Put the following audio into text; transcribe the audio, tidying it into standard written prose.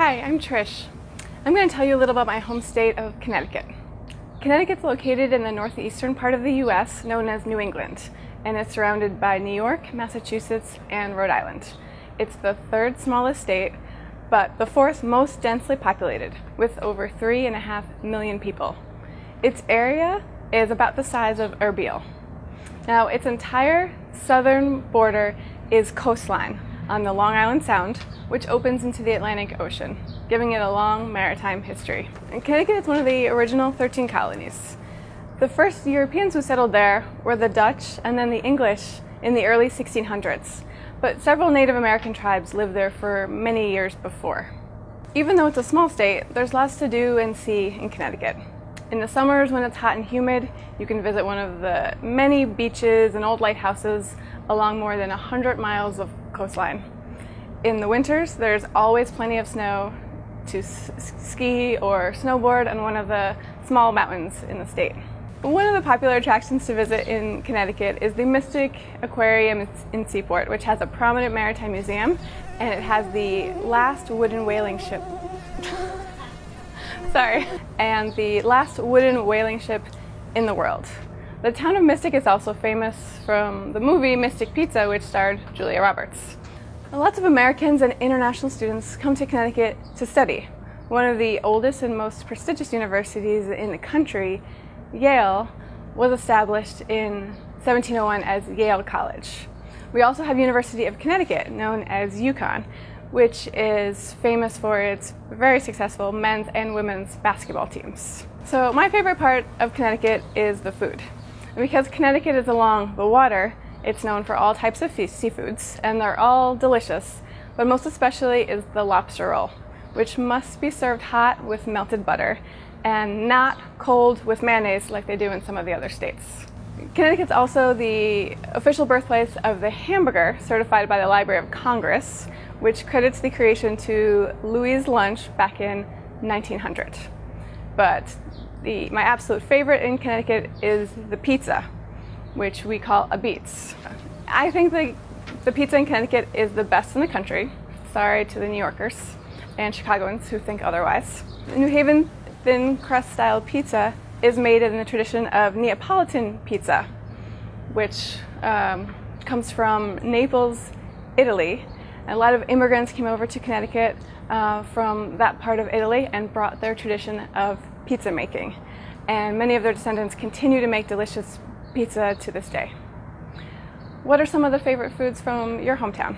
Hi, I'm Trish. I'm going to tell you a little about my home state of Connecticut. Connecticut's located in the northeastern part of the U.S., known as New England, and it's surrounded by New York, Massachusetts, and Rhode Island. It's the third smallest state, but the fourth most densely populated, with over 3.5 million people. Its area is about the size of Erbil. Now, its entire southern border is coastline on the Long Island Sound, which opens into the Atlantic Ocean, giving it a long maritime history. And Connecticut is one of the original 13 colonies. The first Europeans who settled there were the Dutch and then the English in the early 1600s, but several Native American tribes lived there for many years before. Even though it's a small state, there's lots to do and see in Connecticut. In the summers, when it's hot and humid, you can visit one of the many beaches and old lighthouses along more than 100 miles of coastline. In the winters, there's always plenty of snow to ski or snowboard on one of the small mountains in the state. One of the popular attractions to visit in Connecticut is the Mystic Aquarium in Seaport, which has a prominent maritime museum, and it has the last wooden whaling ship. And the last wooden whaling ship in the world. The town of Mystic is also famous from the movie Mystic Pizza, which starred Julia Roberts. Lots of Americans and international students come to Connecticut to study. One of the oldest and most prestigious universities in the country, Yale, was established in 1701 as Yale College. We also have University of Connecticut, known as UConn, which is famous for its very successful men's and women's basketball teams. So my favorite part of Connecticut is the food. Because Connecticut is along the water, it's known for all types of seafoods, and they're all delicious, but most especially is the lobster roll, which must be served hot with melted butter and not cold with mayonnaise like they do in some of the other states. Connecticut's also the official birthplace of the hamburger, certified by the Library of Congress, which credits the creation to Louis' Lunch back in 1900. But my absolute favorite in Connecticut is the pizza, which we call a Beats. I think the pizza in Connecticut is the best in the country. Sorry to the New Yorkers and Chicagoans who think otherwise. New Haven thin crust style pizza is made in the tradition of Neapolitan pizza, which comes from Naples, Italy. A lot of immigrants came over to Connecticut from that part of Italy and brought their tradition of pizza making. And many of their descendants continue to make delicious pizza to this day. What are some of the favorite foods from your hometown?